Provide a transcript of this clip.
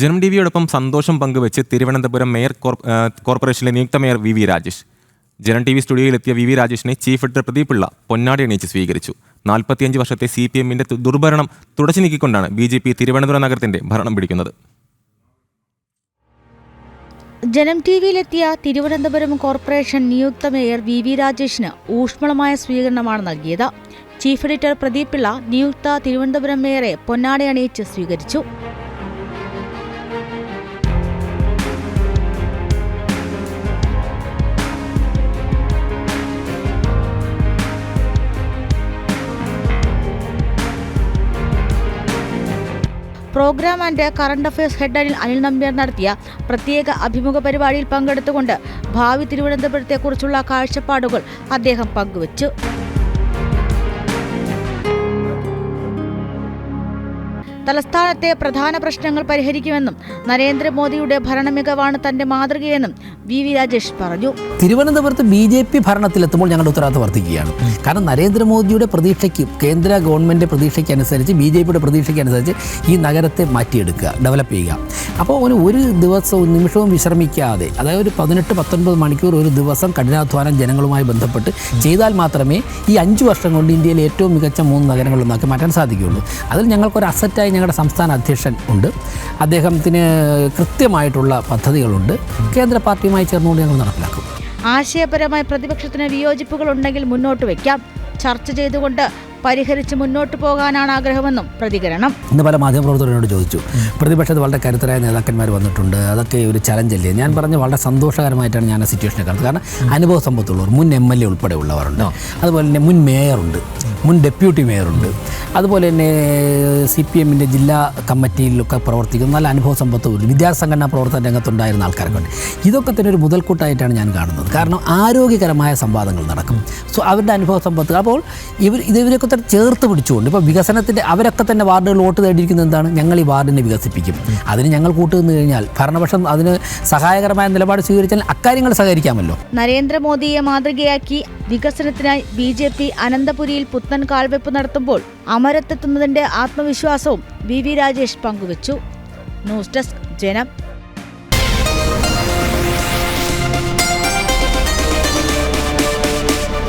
ജനം ടിവിയോടൊപ്പം സന്തോഷം പങ്കുവെച്ച് തിരുവനന്തപുരം മേയർ കോർപ്പറേഷനിലെ നിയുക്ത mayor V Rajesh. Janam TV വി സ്റ്റുഡിയോയിലെത്തിയ വി രാജേഷിനെ ചീഫ് എഡിറ്റർ പ്രദീപ് പിള്ള പൊന്നാടി അണിയിച്ച് സ്വീകരിച്ചു. 45 വർഷത്തെ CPM-ന്റെ ദുർഭരണം തുടച്ചു നീക്കിക്കൊണ്ടാണ് BJP തിരുവനന്തപുരം നഗരത്തിന്റെ ഭരണം പിടിക്കുന്നത്. ജനം ടിവിയിലെത്തിയ തിരുവനന്തപുരം കോർപ്പറേഷൻ നിയുക്ത മേയർ വി രാജേഷിന് ഊഷ്മളമായ സ്വീകരണമാണ് നൽകിയത്. ചീഫ് എഡിറ്റർ പ്രദീപ് പിള്ള നിയുക്ത തിരുവനന്തപുരം മേയറെ പൊന്നാടി അണിയിച്ച് സ്വീകരിച്ചു. Programme and current affairs head Anil Nambiar നടത്തിയ പ്രത്യേക അഭിമുഖ പരിപാടിയിൽ പങ്കെടുത്തുകൊണ്ട് ഭാവി തിരുവനന്തപുരത്തെക്കുറിച്ചുള്ള കാഴ്ചപ്പാടുകൾ അദ്ദേഹം പങ്കുവച്ചു. തലസ്ഥാനത്തെ പ്രധാന പ്രശ്നങ്ങൾ പരിഹരിക്കുമെന്നും നരേന്ദ്രമോദിയുടെ ഭരണമികവാണ് തന്റെ മാതൃകയെന്നും വി രാജേഷ് പറഞ്ഞു. തിരുവനന്തപുരത്ത് BJP ഭരണത്തിലെത്തുമ്പോൾ ഞങ്ങളുടെ ഉത്തരവാദിത്വം വർദ്ധിക്കുകയാണ്. കാരണം നരേന്ദ്രമോദിയുടെ പ്രതീക്ഷയ്ക്ക്, കേന്ദ്ര ഗവൺമെൻറ് പ്രതീക്ഷയ്ക്കനുസരിച്ച്, BJPയുടെ പ്രതീക്ഷയ്ക്കനുസരിച്ച് ഈ നഗരത്തെ മാറ്റിയെടുക്കുക, ഡെവലപ്പ് ചെയ്യുക. അപ്പോൾ ഒരു ദിവസവും നിമിഷവും വിശ്രമിക്കാതെ, അതായത് ഒരു 18-19 മണിക്കൂർ ഒരു ദിവസം കഠിനാധ്വാനം ജനങ്ങളുമായി ബന്ധപ്പെട്ട് ചെയ്താൽ മാത്രമേ ഈ 5 വർഷം കൊണ്ട് ഇന്ത്യയിലെ ഏറ്റവും മികച്ച 3 നഗരങ്ങളിലൊന്നാക്കി മാറ്റാൻ സാധിക്കുകയുള്ളൂ. അതിൽ ഞങ്ങൾക്കൊരു അസറ്റായി ഞങ്ങളുടെ സംസ്ഥാന അധ്യക്ഷൻ ഉണ്ട്. അദ്ദേഹത്തിന് കൃത്യമായിട്ടുള്ള പദ്ധതികളുണ്ട്. കേന്ദ്ര പാർട്ടിയുമായി ചേർന്നുകൊണ്ട് ഞങ്ങൾ നടപ്പിലാക്കും. ആശയപരമായ പ്രതിപക്ഷത്തിന് വിയോജിപ്പുകൾ ഉണ്ടെങ്കിൽ മുന്നോട്ട് വയ്ക്കാം. ചർച്ച ചെയ്തുകൊണ്ട് പരിഹരിച്ച് മുന്നോട്ട് പോകാനാണ് ആഗ്രഹമെന്നും പ്രതികരണം. ഇന്ന് പല മാധ്യമപ്രവർത്തകരോട് ചോദിച്ചു, പ്രതിപക്ഷത്ത് വളരെ കരുത്തരായ നേതാക്കന്മാർ വന്നിട്ടുണ്ട്, അതൊക്കെ ഒരു ചലഞ്ചല്ലേ? ഞാൻ പറഞ്ഞു, വളരെ സന്തോഷകരമായിട്ടാണ് ഞാൻ ആ സിറ്റുവേഷനെ കാണുന്നത്. കാരണം അനുഭവ സമ്പത്തുള്ളവർ, മുൻ MLA ഉൾപ്പെടെ ഉള്ളവരുണ്ട്, അതുപോലെ തന്നെ മുൻ മേയറുണ്ട്, മുൻ ഡെപ്യൂട്ടി മേയറുണ്ട്, അതുപോലെ തന്നെ CPM-ൻ്റെ ജില്ലാ കമ്മിറ്റിയിലൊക്കെ പ്രവർത്തിക്കുന്ന നല്ല അനുഭവ സമ്പത്തുണ്ട്, വിദ്യാസംഘടനാ പ്രവർത്തന രംഗത്തുണ്ടായിരുന്ന ആൾക്കാരൊക്കെ ഉണ്ട്. ഇതൊക്കെ തന്നെ ഒരു മുതൽക്കൂട്ടായിട്ടാണ് ഞാൻ കാണുന്നത്. കാരണം ആരോഗ്യകരമായ സംവാദങ്ങൾ നടക്കും. അവരുടെ അനുഭവ സമ്പത്ത്. അപ്പോൾ ഇവരൊക്കെ ചേർത്ത് പിടിച്ചുകൊണ്ട് ഇപ്പോൾ വികസനത്തിൻ്റെ അവരൊക്കെ തന്നെ വാർഡുകൾ വോട്ട് നേടിയിരിക്കുന്നത് എന്താണ്? ഞങ്ങൾ ഈ വാർഡിനെ വികസിപ്പിക്കും. അതിന് ഞങ്ങൾ കൂട്ടുനിന്ന് കഴിഞ്ഞാൽ, ഭരണപക്ഷം അതിന് സഹായകരമായ നിലപാട് സ്വീകരിച്ചാൽ അക്കാര്യങ്ങൾ സഹകരിക്കാമല്ലോ. നരേന്ദ്രമോദിയെ മാതൃകയാക്കി വികസനത്തിനായി BJP അനന്തപുരിയിൽ പുത്തൻ കാൽവെപ്പ് നടത്തുമ്പോൾ അമരത്തെത്തുന്നതിന്റെ ആത്മവിശ്വാസവും വി രാജേഷ് പങ്കുവച്ചു. ന്യൂസ് ഡെസ്ക് ജനം.